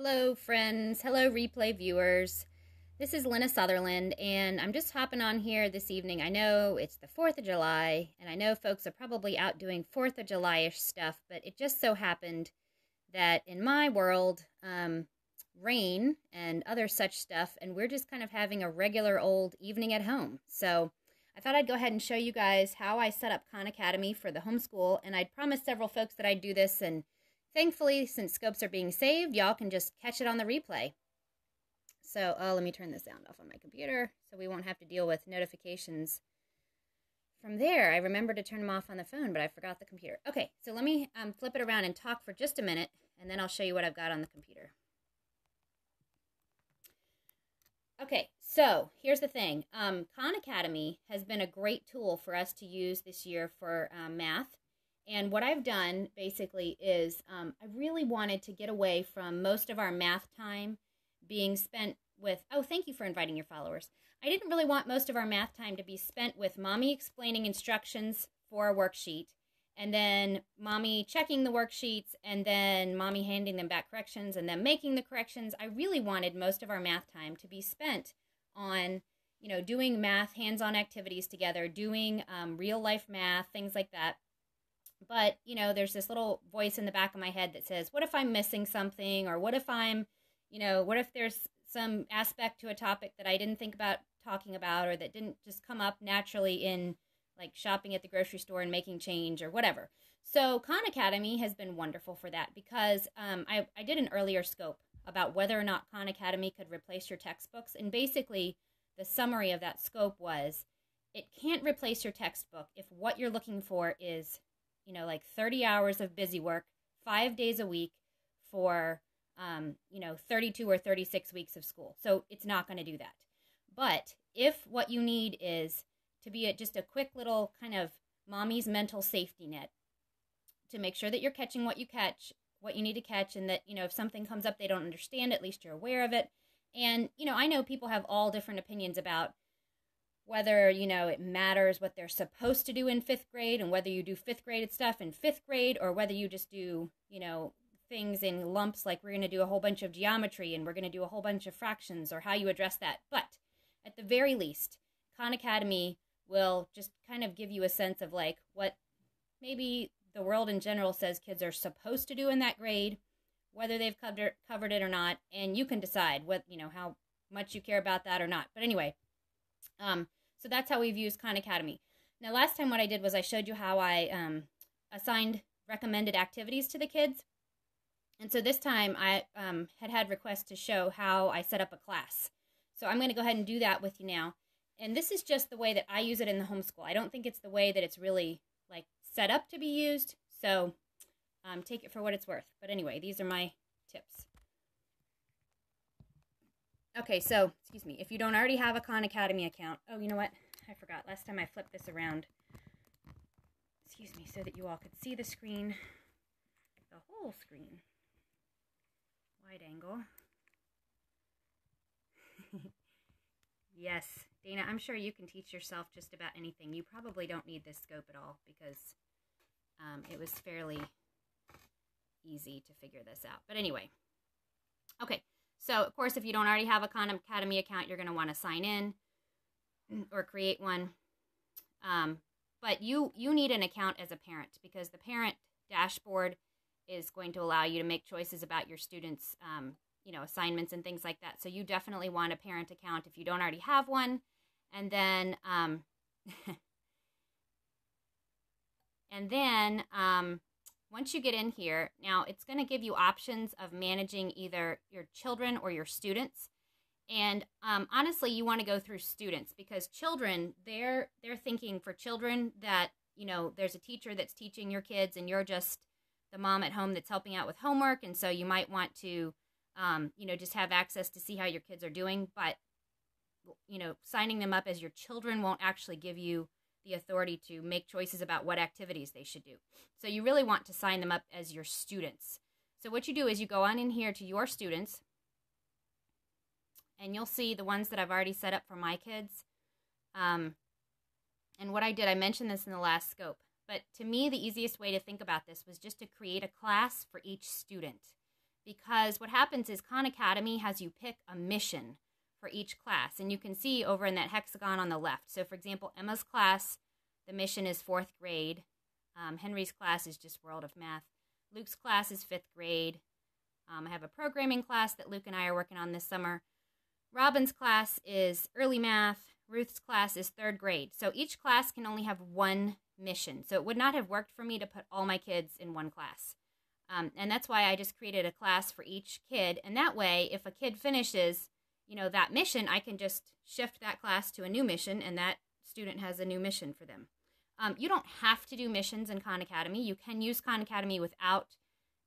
Hello, friends. Hello, replay viewers. This is Lena Sutherland, and I'm just hopping on here this evening. I know it's the 4th of July, and I know folks are probably out doing 4th of July-ish stuff, but it just so happened that in my world, rain and other such stuff, and we're just kind of having a regular old evening at home. So I thought I'd go ahead and show you guys how I set up Khan Academy for the homeschool, and I'd promised several folks that I'd do this, and thankfully, since scopes are being saved, y'all can just catch it on the replay. So, let me turn this sound off on my computer so we won't have to deal with notifications from there. I remembered to turn them off on the phone, but I forgot the computer. Okay, so let me flip it around and talk for just a minute, and then I'll show you what I've got on the computer. Okay, so here's the thing. Khan Academy has been a great tool for us to use this year for math. And what I've done, basically, is I really wanted to get away from most of our math time being spent with, oh, thank you for inviting your followers. I didn't really want most of our math time to be spent with mommy explaining instructions for a worksheet, and then mommy checking the worksheets, and then mommy handing them back corrections, and then making the corrections. I really wanted most of our math time to be spent on, doing math, hands-on activities together, doing real-life math, things like that. But, there's this little voice in the back of my head that says, what if I'm missing something? Or what if I'm, what if there's some aspect to a topic that I didn't think about talking about, or that didn't just come up naturally in, like, shopping at the grocery store and making change or whatever. So Khan Academy has been wonderful for that because I did an earlier scope about whether or not Khan Academy could replace your textbooks. And basically, the summary of that scope was, it can't replace your textbook if what you're looking for is like 30 hours of busy work, 5 days a week for, 32 or 36 weeks of school. So it's not going to do that. But if what you need is to be just a quick little kind of mommy's mental safety net to make sure that you're catching what you need to catch, and that, if something comes up they don't understand, at least you're aware of it. And, I know people have all different opinions about whether, it matters what they're supposed to do in 5th grade, and whether you do 5th grade stuff in 5th grade, or whether you just do, things in lumps, like we're going to do a whole bunch of geometry and we're going to do a whole bunch of fractions, or how you address that. But at the very least, Khan Academy will just kind of give you a sense of like what maybe the world in general says kids are supposed to do in that grade, whether they've covered it or not, and you can decide what, how much you care about that or not. But anyway, so that's how we've used Khan Academy. Now, last time what I did was I showed you how I assigned recommended activities to the kids. And so this time I had requests to show how I set up a class. So I'm going to go ahead and do that with you now. And this is just the way that I use it in the homeschool. I don't think it's the way that it's really like set up to be used. So take it for what it's worth. But anyway, these are my tips. Okay, so, excuse me, if you don't already have a Khan Academy account, oh, you know what? I forgot. Last time I flipped this around, excuse me, so that you all could see the screen, the whole screen, wide angle. Yes, Dana, I'm sure you can teach yourself just about anything. You probably don't need this scope at all because it was fairly easy to figure this out. But anyway, okay. So, of course, if you don't already have a Khan Academy account, you're going to want to sign in or create one. But you need an account as a parent, because the parent dashboard is going to allow you to make choices about your students' assignments and things like that. So you definitely want a parent account if you don't already have one. And then, once you get in here, now it's going to give you options of managing either your children or your students. And honestly, you want to go through students, because children, they're thinking for children that, there's a teacher that's teaching your kids and you're just the mom at home that's helping out with homework. And so you might want to, just have access to see how your kids are doing. But, signing them up as your children won't actually give you the authority to make choices about what activities they should do. So you really want to sign them up as your students. So what you do is you go on in here to your students, and you'll see the ones that I've already set up for my kids. And what I did, I mentioned this in the last scope, but to me, the easiest way to think about this was just to create a class for each student. because what happens is Khan Academy has you pick a mission for each class. And you can see over in that hexagon on the left. So, for example, Emma's class, the mission is 4th grade. Henry's class is just World of Math. Luke's class is 5th grade. I have a programming class that Luke and I are working on this summer. Robin's class is early math. Ruth's class is 3rd grade. So each class can only have one mission. So it would not have worked for me to put all my kids in one class. And that's why I just created a class for each kid. And that way, if a kid finishes, that mission, I can just shift that class to a new mission, and that student has a new mission for them. You don't have to do missions in Khan Academy. You can use Khan Academy without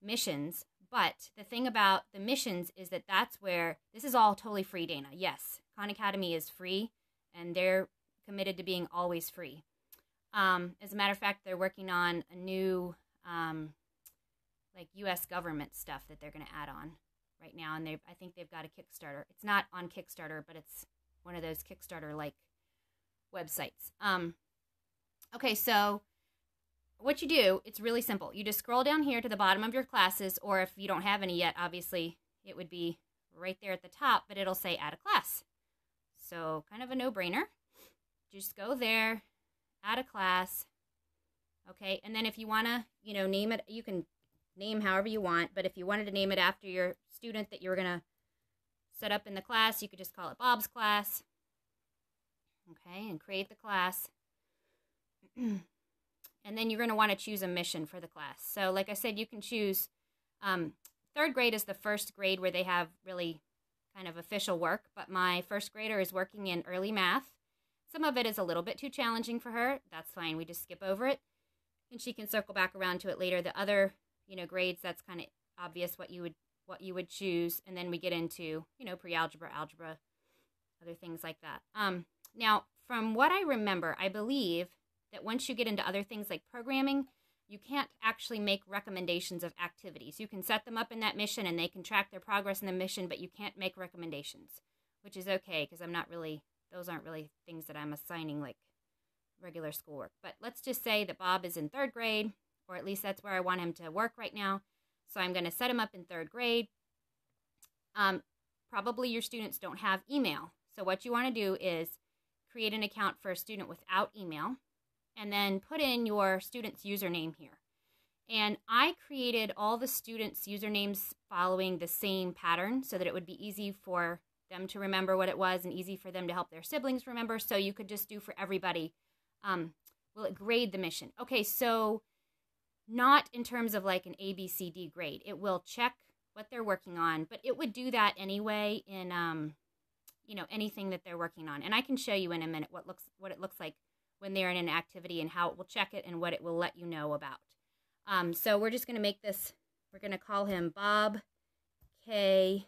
missions. But the thing about the missions is that that's where, this is all totally free, Dana. Yes, Khan Academy is free, and they're committed to being always free. As a matter of fact, they're working on a new U.S. government stuff that they're going to add on right now, and I think they've got a Kickstarter. It's not on Kickstarter, but it's one of those Kickstarter-like websites. Okay, so what you do, it's really simple. You just scroll down here to the bottom of your classes, or if you don't have any yet, obviously it would be right there at the top, but it'll say add a class. So kind of a no-brainer. Just go there, add a class. Okay, and then if you want to, name it, you can name however you want, but if you wanted to name it after your student that you were going to set up in the class, you could just call it Bob's class. Okay, and create the class. And then you're going to want to choose a mission for the class. So like I said, you can choose, 3rd grade is the first grade where they have really kind of official work, but my 1st grader is working in early math. Some of it is a little bit too challenging for her. That's fine. We just skip over it, and she can circle back around to it later. The other, grades, that's kind of obvious what you would choose, and then we get into, pre-algebra, algebra, other things like that. Now, from what I remember, I believe that once you get into other things like programming, you can't actually make recommendations of activities. You can set them up in that mission, and they can track their progress in the mission, but you can't make recommendations, which is okay, because those aren't really things that I'm assigning like regular schoolwork. But let's just say that Bob is in 3rd grade, or at least that's where I want him to work right now. So I'm going to set him up in 3rd grade. Probably your students don't have email. So what you want to do is create an account for a student without email, and then put in your student's username here. And I created all the students' usernames following the same pattern so that it would be easy for them to remember what it was and easy for them to help their siblings remember. So you could just do for everybody, will it grade the mission? Okay, so not in terms of like an A, B, C, D grade. It will check what they're working on, but it would do that anyway in, anything that they're working on. And I can show you in a minute what it looks like when they're in an activity and how it will check it and what it will let you know about. So we're just going to make this, we're going to call him Bob K.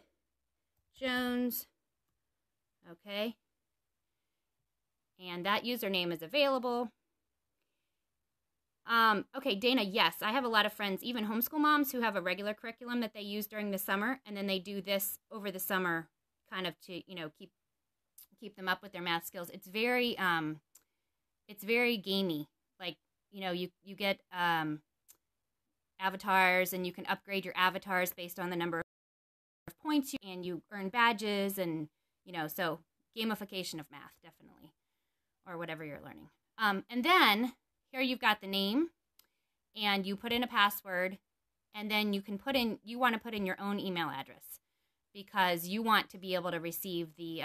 Jones. Okay. And that username is available. Okay, Dana, yes, I have a lot of friends, even homeschool moms, who have a regular curriculum that they use during the summer, and then they do this over the summer kind of to, keep them up with their math skills. It's very gamey. Like, you get avatars, and you can upgrade your avatars based on the number of points, and you earn badges, and, so gamification of math, definitely, or whatever you're learning. And then here you've got the name, and you put in a password, and then you want to put in your own email address, because you want to be able to receive the,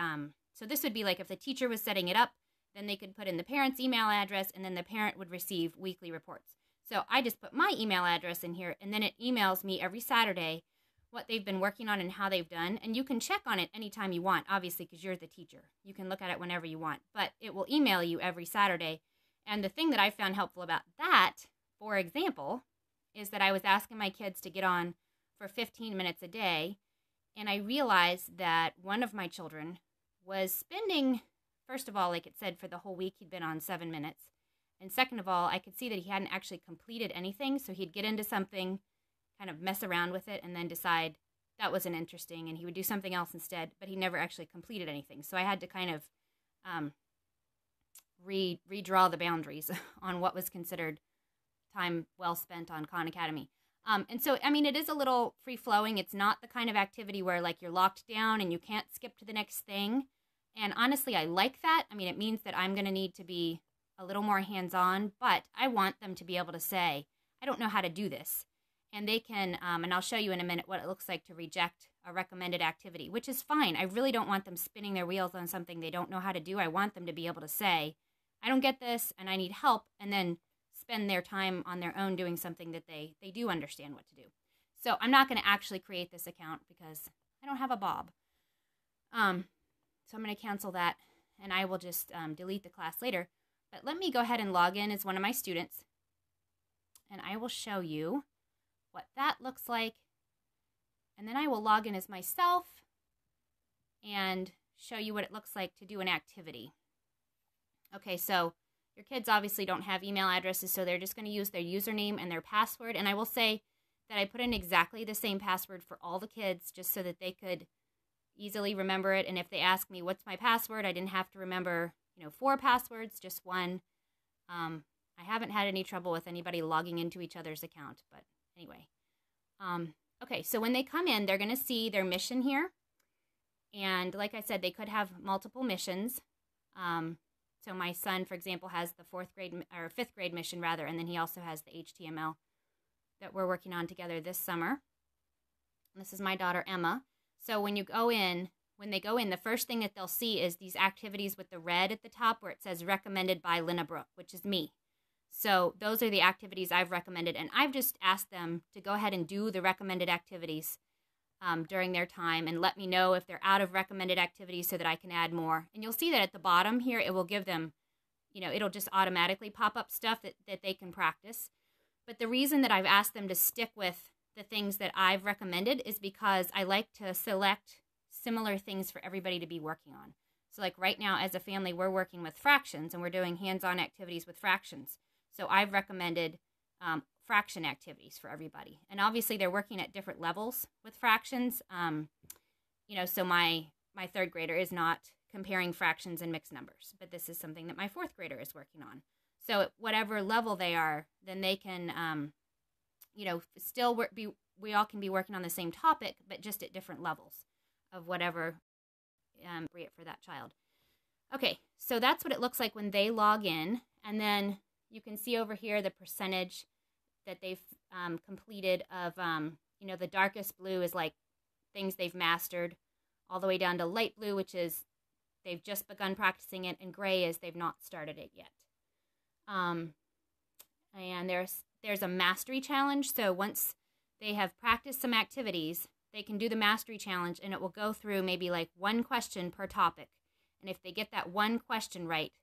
so this would be like if the teacher was setting it up, then they could put in the parent's email address, and then the parent would receive weekly reports. So I just put my email address in here, and then it emails me every Saturday what they've been working on and how they've done. And you can check on it anytime you want, obviously, because you're the teacher. You can look at it whenever you want, but it will email you every Saturday. And the thing that I found helpful about that, for example, is that I was asking my kids to get on for 15 minutes a day, and I realized that one of my children was spending, first of all, like it said, for the whole week, he'd been on 7 minutes. And second of all, I could see that he hadn't actually completed anything, so he'd get into something, kind of mess around with it, and then decide that wasn't interesting, and he would do something else instead, but he never actually completed anything. So I had to kind of redraw the boundaries on what was considered time well spent on Khan Academy. And so, I mean, it is a little free-flowing. It's not the kind of activity where, like, you're locked down and you can't skip to the next thing. And honestly, I like that. I mean, it means that I'm going to need to be a little more hands-on, but I want them to be able to say, I don't know how to do this. And they can, and I'll show you in a minute what it looks like to reject a recommended activity, which is fine. I really don't want them spinning their wheels on something they don't know how to do. I want them to be able to say, I don't get this and I need help, and then spend their time on their own doing something that they do understand what to do. So I'm not going to actually create this account because I don't have a Bob. So I'm going to cancel that, and I will just delete the class later. But let me go ahead and log in as one of my students, and I will show you what that looks like. And then I will log in as myself and show you what it looks like to do an activity. Okay, so your kids obviously don't have email addresses, so they're just going to use their username and their password. And I will say that I put in exactly the same password for all the kids just so that they could easily remember it. And if they ask me, what's my password, I didn't have to remember, 4 passwords, just one. I haven't had any trouble with anybody logging into each other's account, but anyway. Okay, so when they come in, they're going to see their mission here. And like I said, they could have multiple missions. So my son, for example, has the 5th grade mission, rather, and then he also has the HTML that we're working on together this summer. This is my daughter, Emma. So when they go in, the first thing that they'll see is these activities with the red at the top where it says recommended by Lynna Brooke, which is me. So those are the activities I've recommended, and I've just asked them to go ahead and do the recommended activities during their time and let me know if they're out of recommended activities so that I can add more. And you'll see that at the bottom here, it will give them, it'll just automatically pop up stuff that they can practice. But the reason that I've asked them to stick with the things that I've recommended is because I like to select similar things for everybody to be working on. So like right now as a family, we're working with fractions and we're doing hands-on activities with fractions. So I've recommended fraction activities for everybody. And obviously they're working at different levels with fractions. So my 3rd grader is not comparing fractions and mixed numbers, but this is something that my 4th grader is working on. So at whatever level they are, then they can, still we all can be working on the same topic, but just at different levels of whatever appropriate for that child. Okay, so that's what it looks like when they log in. And then you can see over here the percentage that they've completed of, the darkest blue is like things they've mastered, all the way down to light blue, which is they've just begun practicing it, and gray is they've not started it yet. And there's a mastery challenge, so once they have practiced some activities, they can do the mastery challenge, and it will go through maybe like 1 question per topic. And if they get that 1 question right,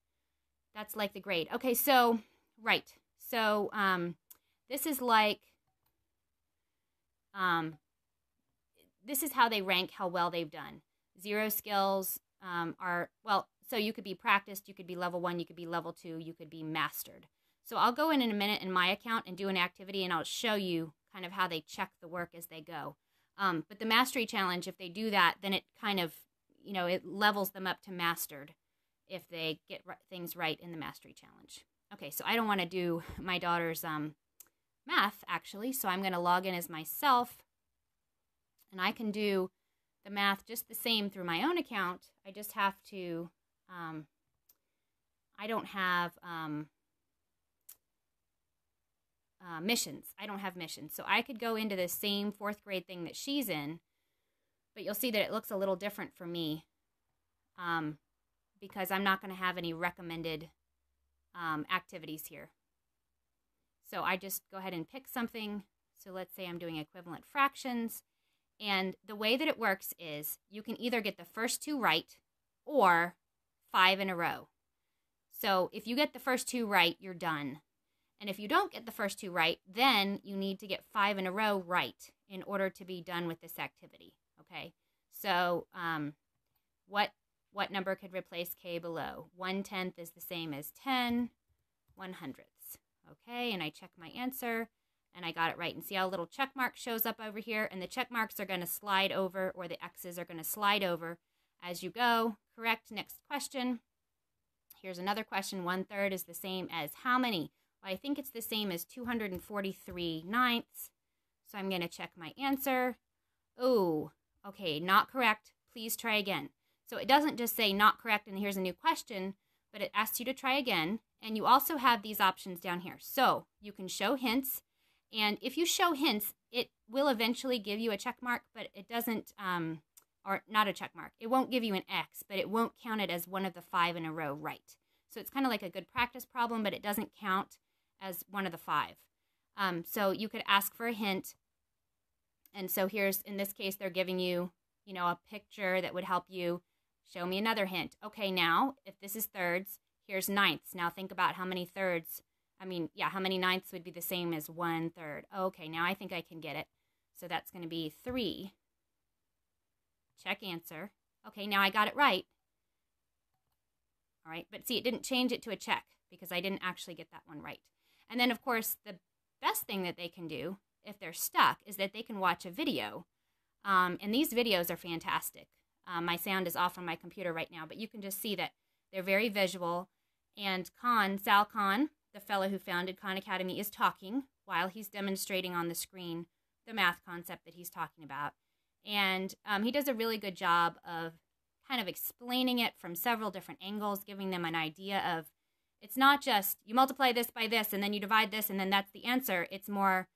that's like the grade. Okay, so, right. So, this is like, this is how they rank how well they've done. 0 skills so you could be practiced, you could be level 1, you could be level 2, you could be mastered. So I'll go in a minute in my account and do an activity, and I'll show you kind of how they check the work as they go. But the mastery challenge, if they do that, then it kind of, it levels them up to mastered if they get things right in the mastery challenge. Okay, so I don't want to do my daughter's math, actually, so I'm going to log in as myself, and I can do the math just the same through my own account. I just have to, I don't have missions. I don't have missions. So I could go into the same 4th grade thing that she's in, but you'll see that it looks a little different for me because I'm not going to have any recommended activities here. So I just go ahead and pick something. So let's say I'm doing equivalent fractions. And the way that it works is you can either get the first 2 right or 5 in a row. So if you get the first 2 right, you're done. And if you don't get the first 2 right, then you need to get 5 in a row right in order to be done with this activity, okay? So what number could replace k below? 1/10 is the same as 10 1/100ths, okay? And I check my answer, and I got it right. And see how a little check mark shows up over here? And the check marks are going to slide over, or the X's are going to slide over as you go. Correct, next question. Here's another question. 1/3 is the same as how many? Well, I think it's the same as 243 ninths. So I'm going to check my answer. Oh, okay, not correct. Please try again. So it doesn't just say not correct and here's a new question, but it asks you to try again. And you also have these options down here. So you can show hints. And if you show hints, it will eventually give you a check mark, but it doesn't, or not a check mark. It won't give you an X, but it won't count it as one of the 5 in a row right. So it's kind of like a good practice problem, but it doesn't count as one of the 5. So you could ask for a hint. And so here's, in this case, they're giving you, a picture that would help you. Show me another hint. Okay, now, if this is thirds, here's ninths. Now think about how many thirds, how many ninths would be the same as 1/3. Okay, now I think I can get it. So that's going to be 3. Check answer. Okay, now I got it right. All right, but see, it didn't change it to a check because I didn't actually get that one right. And then, of course, the best thing that they can do if they're stuck is that they can watch a video. And these videos are fantastic. My sound is off on my computer right now, but you can just see that they're very visual. And Sal Khan, the fellow who founded Khan Academy, is talking while he's demonstrating on the screen the math concept that he's talking about. And he does a really good job of kind of explaining it from several different angles, giving them an idea of, it's not just you multiply this by this and then you divide this and then that's the answer. It's more,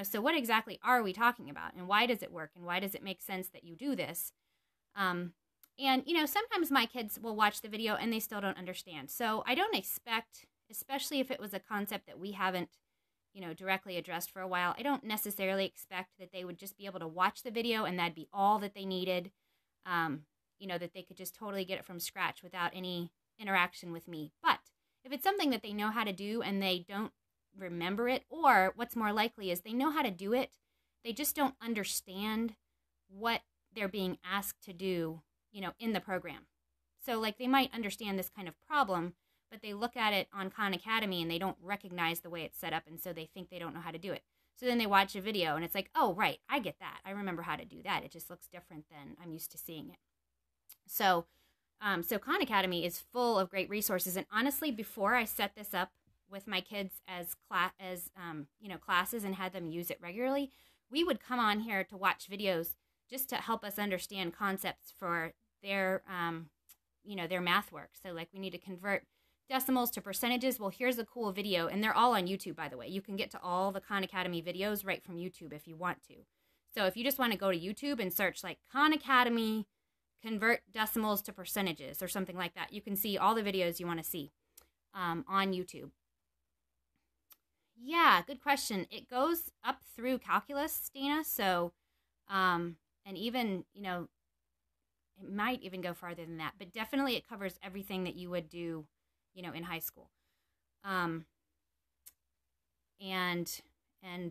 so what exactly are we talking about and why does it work and why does it make sense that you do this? And, sometimes my kids will watch the video and they still don't understand. So I don't expect, especially if it was a concept that we haven't, directly addressed for a while, I don't necessarily expect that they would just be able to watch the video and that'd be all that they needed, that they could just totally get it from scratch without any interaction with me. But if it's something that they know how to do and they don't remember it, or what's more likely is they know how to do it, they just don't understand what they're being asked to do, in the program. So they might understand this kind of problem, but they look at it on Khan Academy and they don't recognize the way it's set up, and so they think they don't know how to do it. So then they watch a video and it's like, oh, right, I get that. I remember how to do that. It just looks different than I'm used to seeing it. So Khan Academy is full of great resources. And honestly, before I set this up with my kids as classes and had them use it regularly, we would come on here to watch videos just to help us understand concepts for their math work. So we need to convert decimals to percentages. Well, here's a cool video, and they're all on YouTube, by the way. You can get to all the Khan Academy videos right from YouTube if you want to. So if you just want to go to YouTube and search Khan Academy convert decimals to percentages or something like that, you can see all the videos you want to see on YouTube. Yeah, good question. It goes up through calculus, Dana. So, and even, it might even go farther than that, but definitely it covers everything that you would do, in high school. And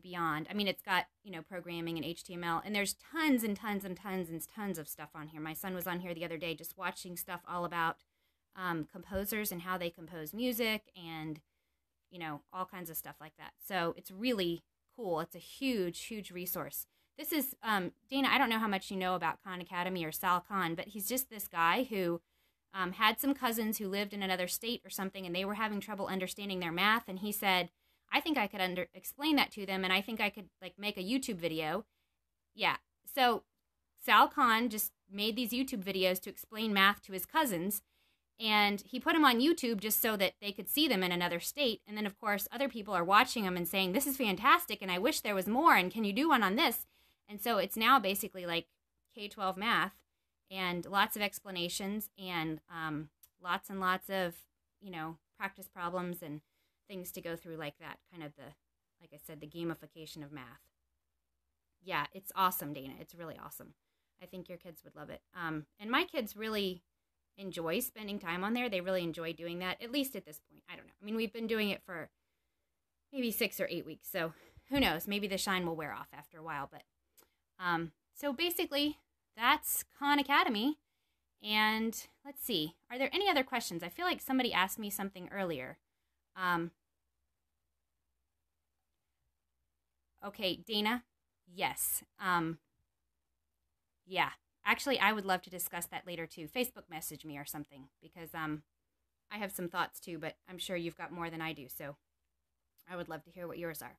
beyond. It's got, programming and HTML, and there's tons and tons and tons and tons of stuff on here. My son was on here the other day just watching stuff all about composers and how they compose music and, all kinds of stuff like that. So it's really cool. It's a huge, huge resource. This is, Dana, I don't know how much you know about Khan Academy or Sal Khan, but he's just this guy who had some cousins who lived in another state or something, and they were having trouble understanding their math, and he said, I think I could explain that to them, and I think I could make a YouTube video. Yeah, so Sal Khan just made these YouTube videos to explain math to his cousins, and he put them on YouTube just so that they could see them in another state. And then, of course, other people are watching them and saying, this is fantastic, and I wish there was more, and can you do one on this? And so it's now basically K-12 math and lots of explanations and lots and lots of, practice problems and things to go through like that, kind of like I said, the gamification of math. Yeah, it's awesome, Dana. It's really awesome. I think your kids would love it. And my kids really enjoy spending time on there. They really enjoy doing that, at least at this point. I don't know. We've been doing it for maybe 6 or 8 weeks, so who knows? Maybe the shine will wear off after a while. But so basically, that's Khan Academy. And let's see, are there any other questions? I feel like somebody asked me something earlier. Okay, Dana, yes. Yeah, actually, I would love to discuss that later too. Facebook message me or something, because I have some thoughts too, but I'm sure you've got more than I do, so I would love to hear what yours are.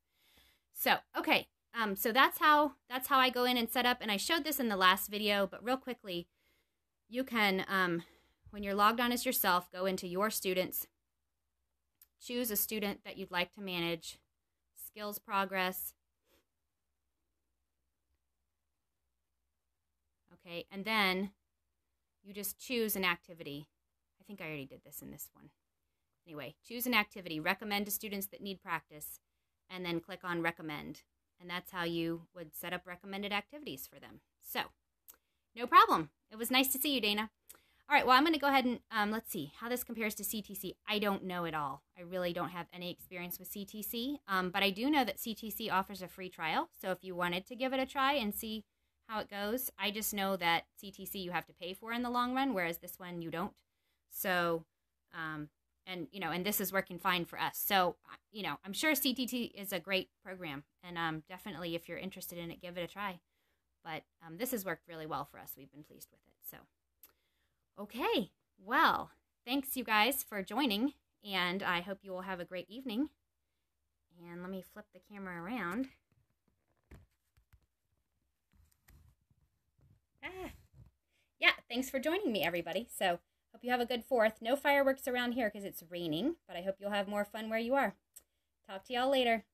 So, okay, So that's how I go in and set up. And I showed this in the last video, but real quickly, you can, when you're logged on as yourself, go into your students, choose a student that you'd like to manage, skills progress. Okay, and then you just choose an activity. I think I already did this in this one. Anyway, choose an activity, recommend to students that need practice, and then click on recommend. And that's how you would set up recommended activities for them. So, no problem. It was nice to see you, Dana. All right, well, I'm going to go ahead and let's see how this compares to CTC. I don't know at all. I really don't have any experience with CTC, but I do know that CTC offers a free trial. So if you wanted to give it a try and see how it goes, I just know that CTC you have to pay for in the long run, whereas this one you don't. So, and this is working fine for us. So, I'm sure CTT is a great program, and definitely if you're interested in it, give it a try. But this has worked really well for us. We've been pleased with it. So, okay. Well, thanks you guys for joining, and I hope you will have a great evening. And let me flip the camera around. Yeah, thanks for joining me, everybody. So, hope you have a good 4th. No fireworks around here because it's raining, but I hope you'll have more fun where you are. Talk to y'all later.